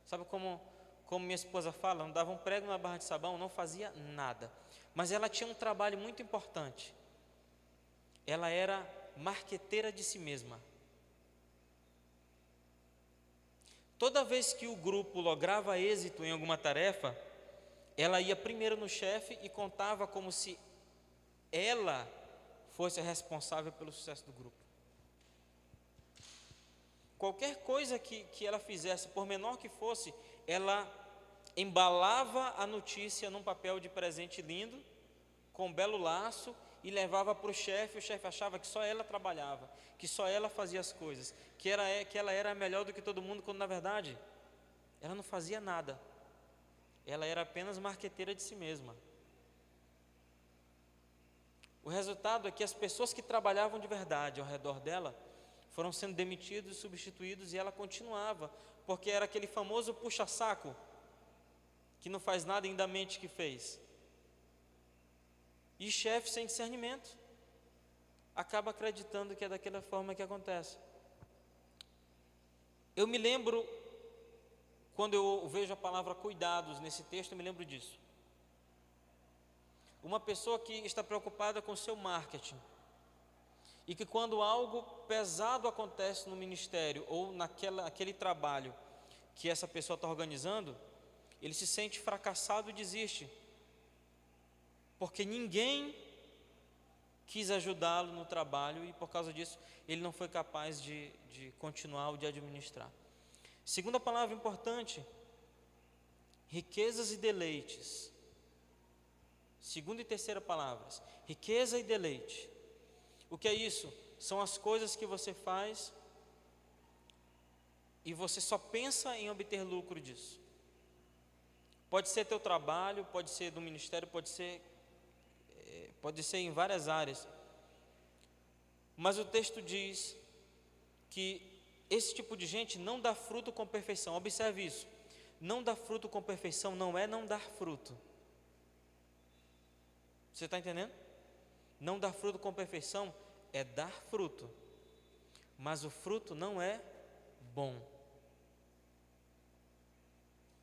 Sabe como minha esposa fala, não dava um prego na barra de sabão, não fazia nada, mas ela tinha um trabalho muito importante. Ela era marqueteira de si mesma. Toda vez que o grupo lograva êxito em alguma tarefa, ela ia primeiro no chefe e contava como se ela fosse a responsável pelo sucesso do grupo. Qualquer coisa que ela fizesse, por menor que fosse, ela embalava a notícia num papel de presente lindo, com um belo laço, e levava para o chefe. O chefe achava que só ela trabalhava, que só ela fazia as coisas, que ela era melhor do que todo mundo, quando na verdade ela não fazia nada. Ela era apenas marqueteira de si mesma. O resultado é que as pessoas que trabalhavam de verdade ao redor dela foram sendo demitidos e substituídos, e ela continuava, porque era aquele famoso puxa-saco, que não faz nada e ainda mente que fez. E chefe sem discernimento acaba acreditando que é daquela forma que acontece. Eu me lembro, quando eu vejo a palavra cuidados nesse texto, eu me lembro disso. Uma pessoa que está preocupada com o seu marketing, e que quando algo pesado acontece no ministério ou naquele trabalho que essa pessoa está organizando, ele se sente fracassado e desiste, porque ninguém quis ajudá-lo no trabalho, e por causa disso ele não foi capaz de continuar ou de administrar. Segunda palavra importante: riquezas e deleites. Segunda e terceira palavras: riqueza e deleite. O que é isso? São as coisas que você faz e você só pensa em obter lucro disso. Pode ser teu trabalho, pode ser do ministério, pode ser em várias áreas. Mas o texto diz que esse tipo de gente não dá fruto com perfeição. Observe isso. Não dar fruto com perfeição não é não dar fruto. Você está entendendo? Não dar fruto com perfeição é dar fruto, mas o fruto não é bom.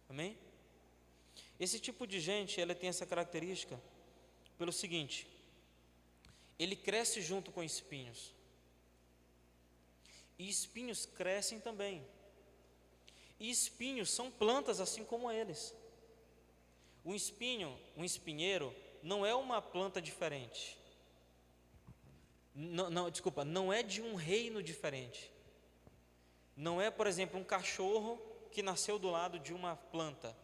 Amém? Esse tipo de gente, ela tem essa característica pelo seguinte: ele cresce junto com espinhos, e espinhos crescem também, e espinhos são plantas assim como eles. Um espinheiro não é uma planta diferente, não é de um reino diferente. Não é, por exemplo, um cachorro que nasceu do lado de uma planta.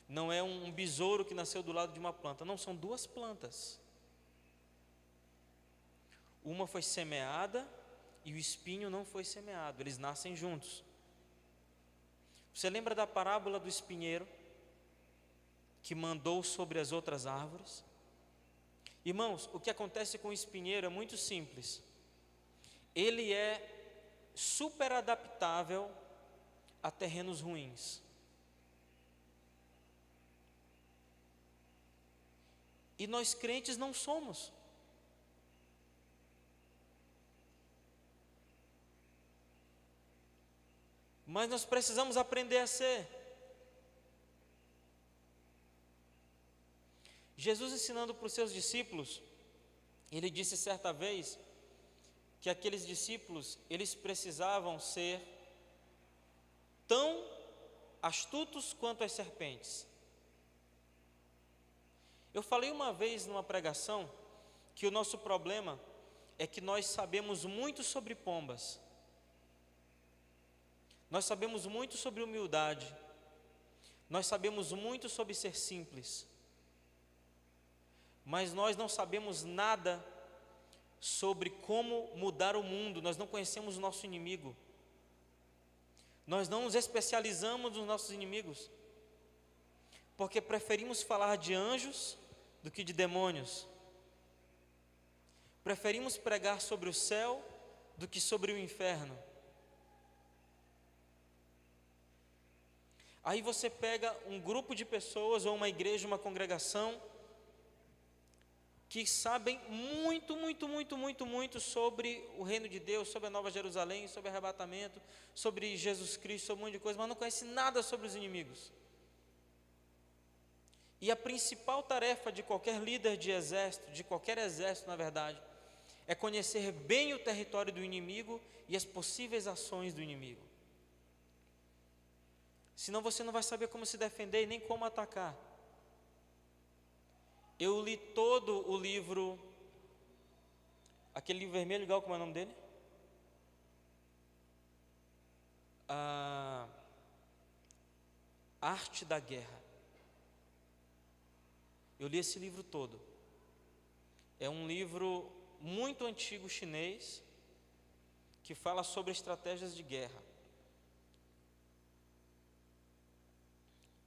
não é um besouro que nasceu do lado de uma planta. Não, são duas plantas. Uma foi semeada e o espinho não foi semeado, eles nascem juntos. Você lembra da parábola do espinheiro que mandou sobre as outras árvores? Irmãos, o que acontece com o espinheiro é muito simples. Ele é super adaptável a terrenos ruins. E nós crentes não somos. Mas nós precisamos aprender a ser. Jesus ensinando para os seus discípulos, ele disse certa vez que aqueles discípulos, eles precisavam ser tão astutos quanto as serpentes. Eu falei uma vez numa pregação que o nosso problema é que nós sabemos muito sobre pombas. Nós sabemos muito sobre humildade. Nós sabemos muito sobre ser simples. Mas nós não sabemos nada sobre como mudar o mundo. Nós não conhecemos o nosso inimigo. Nós não nos especializamos nos nossos inimigos, porque preferimos falar de anjos do que de demônios. Preferimos pregar sobre o céu do que sobre o inferno. Aí você pega um grupo de pessoas, ou uma igreja, uma congregação, que sabem muito sobre o reino de Deus, sobre a Nova Jerusalém, sobre o arrebatamento, sobre Jesus Cristo, sobre um monte de coisa, mas não conhece nada sobre os inimigos. E a principal tarefa de qualquer líder de exército, de qualquer exército na verdade, é conhecer bem o território do inimigo e as possíveis ações do inimigo. Senão você não vai saber como se defender e nem como atacar. Eu li todo o livro, aquele livro vermelho, igual, como é o nome dele? A Arte da Guerra. Eu li esse livro todo. É um livro muito antigo chinês, que fala sobre estratégias de guerra.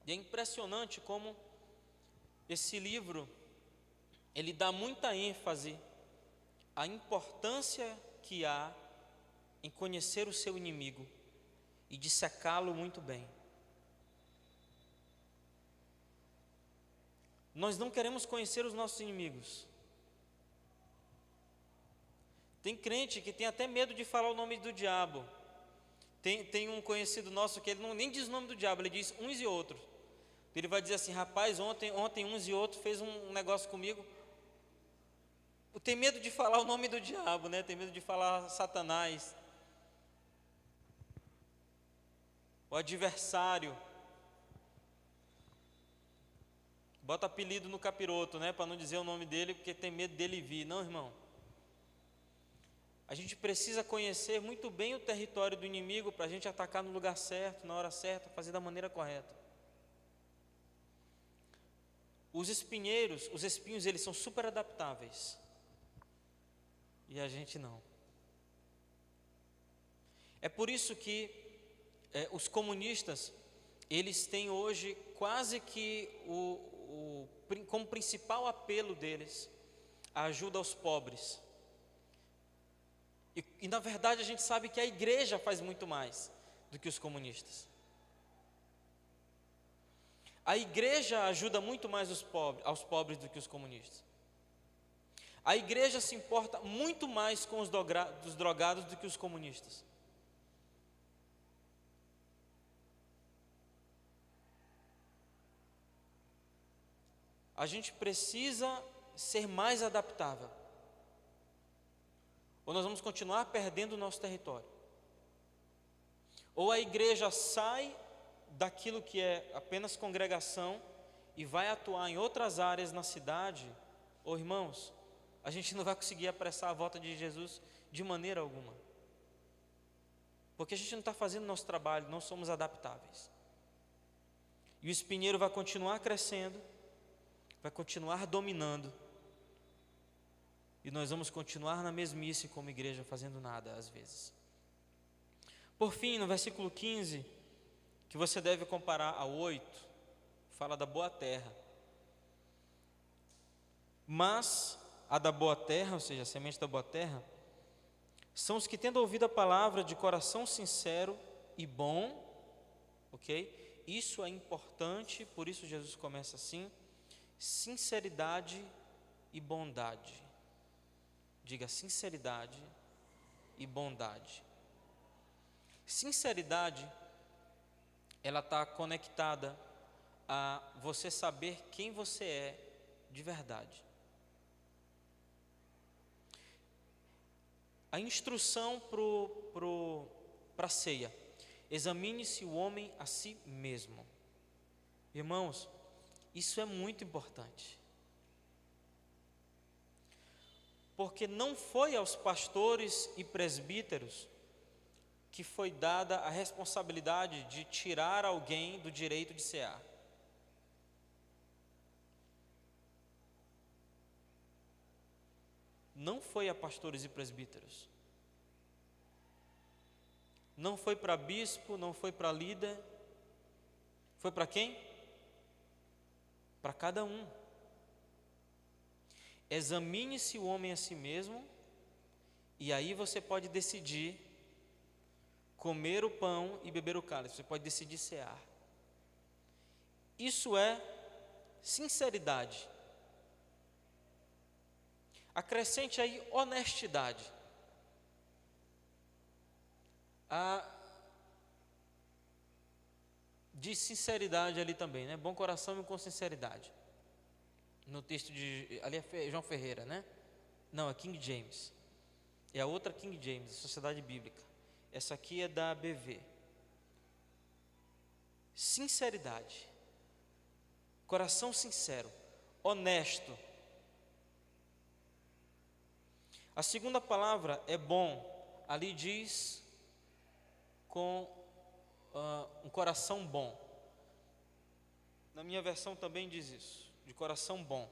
E é impressionante como esse livro, ele dá muita ênfase à importância que há em conhecer o seu inimigo e dissecá-lo muito bem. Nós não queremos conhecer os nossos inimigos. Tem crente que tem até medo de falar o nome do diabo. Tem um conhecido nosso que ele nem diz o nome do diabo, ele diz uns e outros. Ele vai dizer assim: rapaz, ontem uns e outros fez um negócio comigo. Tem medo de falar o nome do diabo, né? Tem medo de falar Satanás, o adversário. Bota apelido no capiroto, né? Para não dizer o nome dele, porque tem medo dele vir. Não, irmão. A gente precisa conhecer muito bem o território do inimigo para a gente atacar no lugar certo, na hora certa, fazer da maneira correta. Os espinhos, eles são super adaptáveis. E a gente não. É por isso que os comunistas, eles têm hoje quase que como principal apelo deles a ajuda aos pobres. E na verdade a gente sabe que a igreja faz muito mais do que os comunistas. A igreja ajuda muito mais aos pobres do que os comunistas. A igreja se importa muito mais com os drogados do que os comunistas. A gente precisa ser mais adaptável, ou nós vamos continuar perdendo o nosso território. Ou a igreja sai daquilo que é apenas congregação e vai atuar em outras áreas na cidade, ou irmãos, a gente não vai conseguir apressar a volta de Jesus de maneira alguma, porque a gente não está fazendo nosso trabalho, não somos adaptáveis. E o espinheiro vai continuar crescendo, vai continuar dominando, e nós vamos continuar na mesmice como igreja, fazendo nada às vezes. Por fim, no versículo 15, que você deve comparar ao 8, fala da boa terra. Mas a da boa terra, ou seja, a semente da boa terra, são os que, tendo ouvido a palavra de coração sincero e bom, ok? Isso é importante, por isso Jesus começa assim: sinceridade e bondade. Diga sinceridade e bondade. Sinceridade, ela está conectada a você saber quem você é de verdade. A instrução para a ceia: examine-se o homem a si mesmo. Irmãos, isso é muito importante, porque não foi aos pastores e presbíteros que foi dada a responsabilidade de tirar alguém do direito de cear. Não foi a pastores e presbíteros, não foi para bispo, não foi para líder, foi para quem? Para cada um. Examine-se o homem a si mesmo, e aí você pode decidir comer o pão e beber o cálice, você pode decidir cear. Isso é sinceridade. Acrescente aí honestidade. De sinceridade ali também, né? Bom coração e com sinceridade. No texto de, ali é João Ferreira, né? Não, é King James. É a outra King James, Sociedade Bíblica. Essa aqui é da BV. Sinceridade. Coração sincero, honesto. A segunda palavra é bom. Ali diz com um coração bom. Na minha versão também diz isso, de coração bom.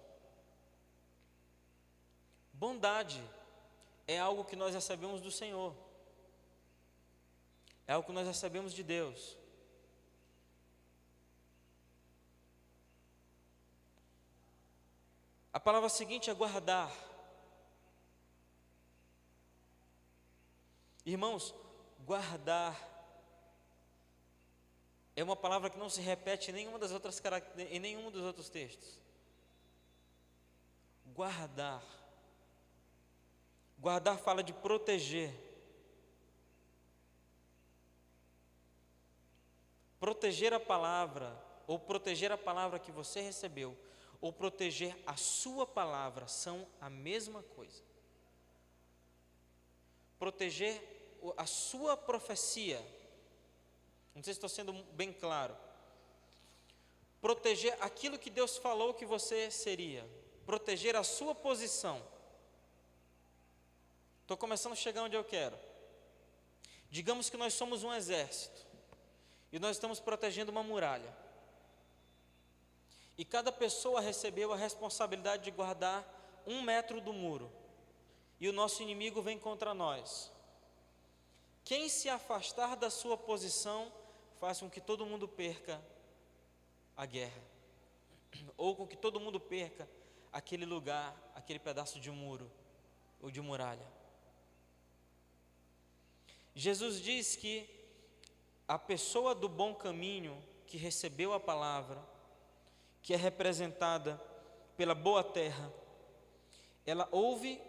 Bondade é algo que nós recebemos do Senhor, é algo que nós recebemos de Deus. A palavra seguinte é guardar. Irmãos, guardar é uma palavra que não se repete em nenhum dos outros textos. Guardar. Guardar fala de proteger. Proteger a palavra, ou proteger a palavra que você recebeu, ou proteger a sua palavra, são a mesma coisa. Proteger a sua profecia, não sei se estou sendo bem claro. Proteger aquilo que Deus falou que você seria, proteger a sua posição. Estou começando a chegar onde eu quero. Digamos que nós somos um exército e nós estamos protegendo uma muralha, e cada pessoa recebeu a responsabilidade de guardar 1 metro do muro, e o nosso inimigo vem contra nós. Quem se afastar da sua posição faz com que todo mundo perca a guerra, ou com que todo mundo perca aquele lugar, aquele pedaço de muro ou de muralha. Jesus diz que a pessoa do bom caminho, que recebeu a palavra, que é representada pela boa terra, ela ouve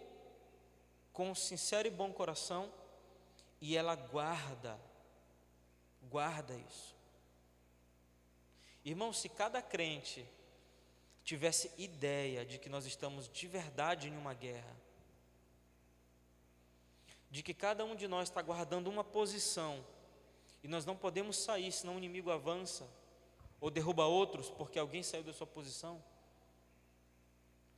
com sincero e bom coração, e ela guarda isso. Irmão, se cada crente tivesse ideia de que nós estamos de verdade em uma guerra, de que cada um de nós está guardando uma posição, e nós não podemos sair, senão o inimigo avança, ou derruba outros, porque alguém saiu da sua posição.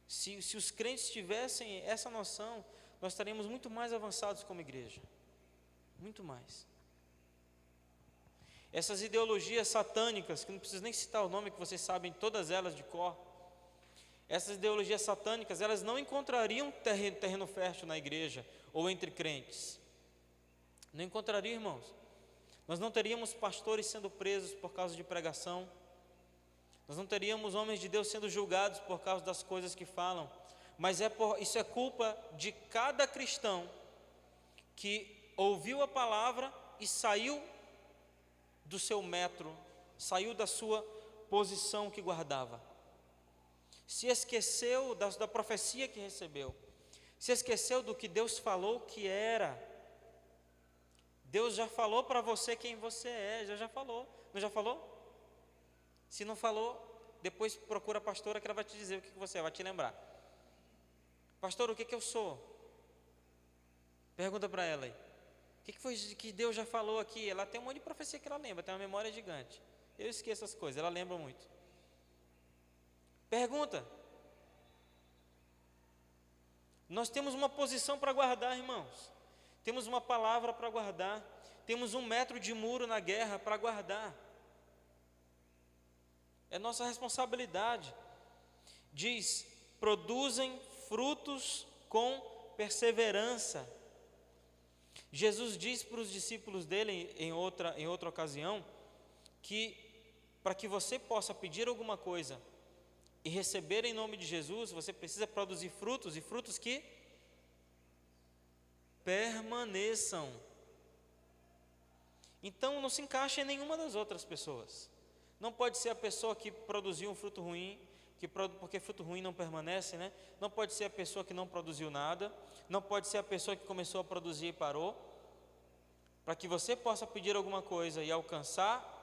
Se os crentes tivessem essa noção, nós estaríamos muito mais avançados como igreja. Muito mais. Essas ideologias satânicas, que não preciso nem citar o nome, que vocês sabem todas elas de cor, essas ideologias satânicas, elas não encontrariam terreno fértil na igreja ou entre crentes. Não encontrariam, irmãos. Nós não teríamos pastores sendo presos por causa de pregação. Nós não teríamos homens de Deus sendo julgados por causa das coisas que falam. Mas isso é culpa de cada cristão que ouviu a palavra e saiu do seu metro, saiu da sua posição que guardava. Se esqueceu da profecia que recebeu, se esqueceu do que Deus falou que era. Deus já falou para você quem você é, já falou, não já falou? Se não falou, depois procura a pastora que ela vai te dizer o que você é, vai te lembrar. Pastor, o que eu sou? Pergunta para ela aí. O que foi que Deus já falou aqui? Ela tem um monte de profecia que ela lembra, tem uma memória gigante. Eu esqueço as coisas, ela lembra muito. Pergunta. Nós temos uma posição para guardar, irmãos. Temos uma palavra para guardar. Temos 1 metro de muro na guerra para guardar. É nossa responsabilidade. Diz: produzem frutos com perseverança. Jesus diz para os discípulos dele em outra ocasião que para que você possa pedir alguma coisa e receber em nome de Jesus, você precisa produzir frutos, e frutos que permaneçam. Então não se encaixa em nenhuma das outras pessoas. Não pode ser a pessoa que produziu um fruto ruim, porque fruto ruim não permanece, né? Não pode ser a pessoa que não produziu nada. Não pode ser a pessoa que começou a produzir e parou. Para que você possa pedir alguma coisa e alcançar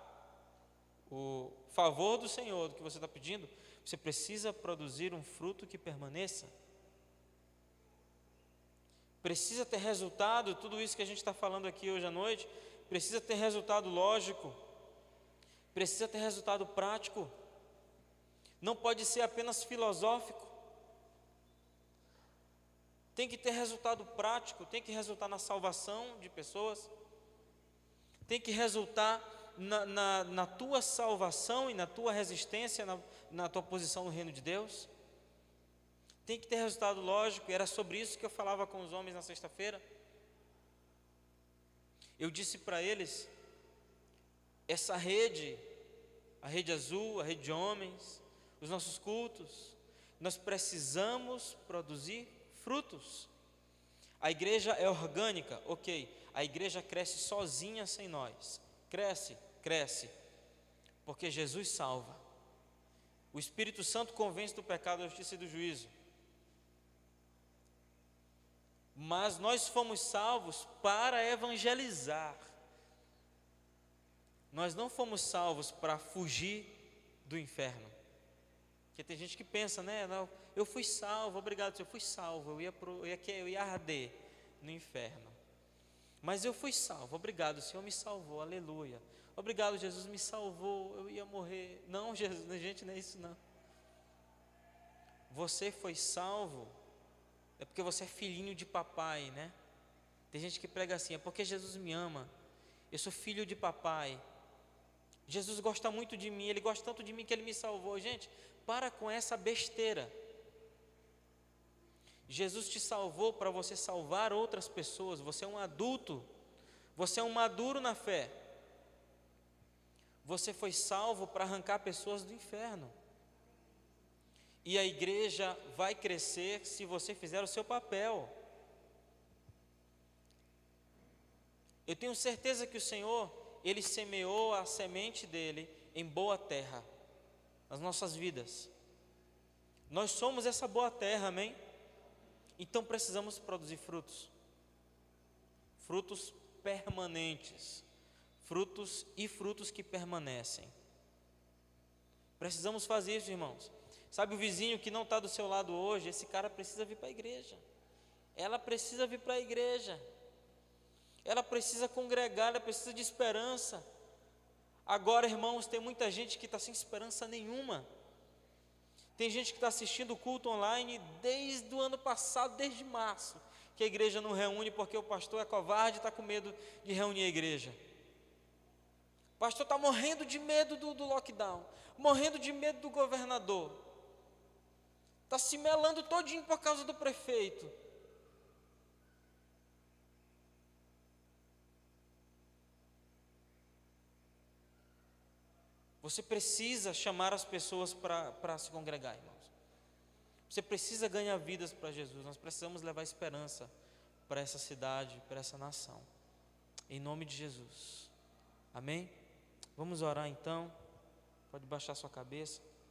o favor do Senhor, do que você está pedindo, você precisa produzir um fruto que permaneça. Precisa ter resultado. Tudo isso que a gente está falando aqui hoje à noite precisa ter resultado lógico, precisa ter resultado prático. Não pode ser apenas filosófico. Tem que ter resultado prático, tem que resultar na salvação de pessoas, tem que resultar na tua salvação e na tua resistência, na tua posição no reino de Deus. Tem que ter resultado lógico. E era sobre isso que eu falava com os homens na sexta-feira. Eu disse para eles, essa rede, a rede azul, a rede de homens, os nossos cultos, nós precisamos produzir frutos. A igreja é orgânica, ok. A igreja cresce sozinha sem nós. Cresce, porque Jesus salva. O Espírito Santo convence do pecado, da justiça e do juízo. Mas nós fomos salvos para evangelizar. Nós não fomos salvos para fugir do inferno. Porque tem gente que pensa, né? Não, eu fui salvo, obrigado, eu fui salvo, eu ia arder no inferno. Mas eu fui salvo, obrigado, o Senhor me salvou, aleluia. Obrigado, Jesus me salvou, eu ia morrer. Não, Jesus, gente, não é isso não. Você foi salvo, é porque você é filhinho de papai, né? Tem gente que prega assim, é porque Jesus me ama, eu sou filho de papai. Jesus gosta muito de mim, Ele gosta tanto de mim que Ele me salvou. Gente, para com essa besteira. Jesus te salvou para você salvar outras pessoas. Você é um adulto, você é um maduro na fé. Você foi salvo para arrancar pessoas do inferno. E a igreja vai crescer se você fizer o seu papel. Eu tenho certeza que o Senhor, Ele semeou a semente dEle em boa terra, nas nossas vidas. Nós somos essa boa terra, amém? Então precisamos produzir frutos. Frutos permanentes. Frutos que permanecem. Precisamos fazer isso, irmãos. Sabe o vizinho que não está do seu lado hoje? Esse cara precisa vir para a igreja. Ela precisa vir para a igreja. Ela precisa congregar, ela precisa de esperança. Agora, irmãos, tem muita gente que está sem esperança nenhuma. Tem gente que está assistindo o culto online desde o ano passado, desde março, que a igreja não reúne porque o pastor é covarde e está com medo de reunir a igreja. O pastor está morrendo de medo do lockdown, morrendo de medo do governador, está se melando todinho por causa do prefeito. Você precisa chamar as pessoas para se congregar, irmãos. Você precisa ganhar vidas para Jesus. Nós precisamos levar esperança para essa cidade, para essa nação. Em nome de Jesus. Amém? Vamos orar então. Pode baixar sua cabeça.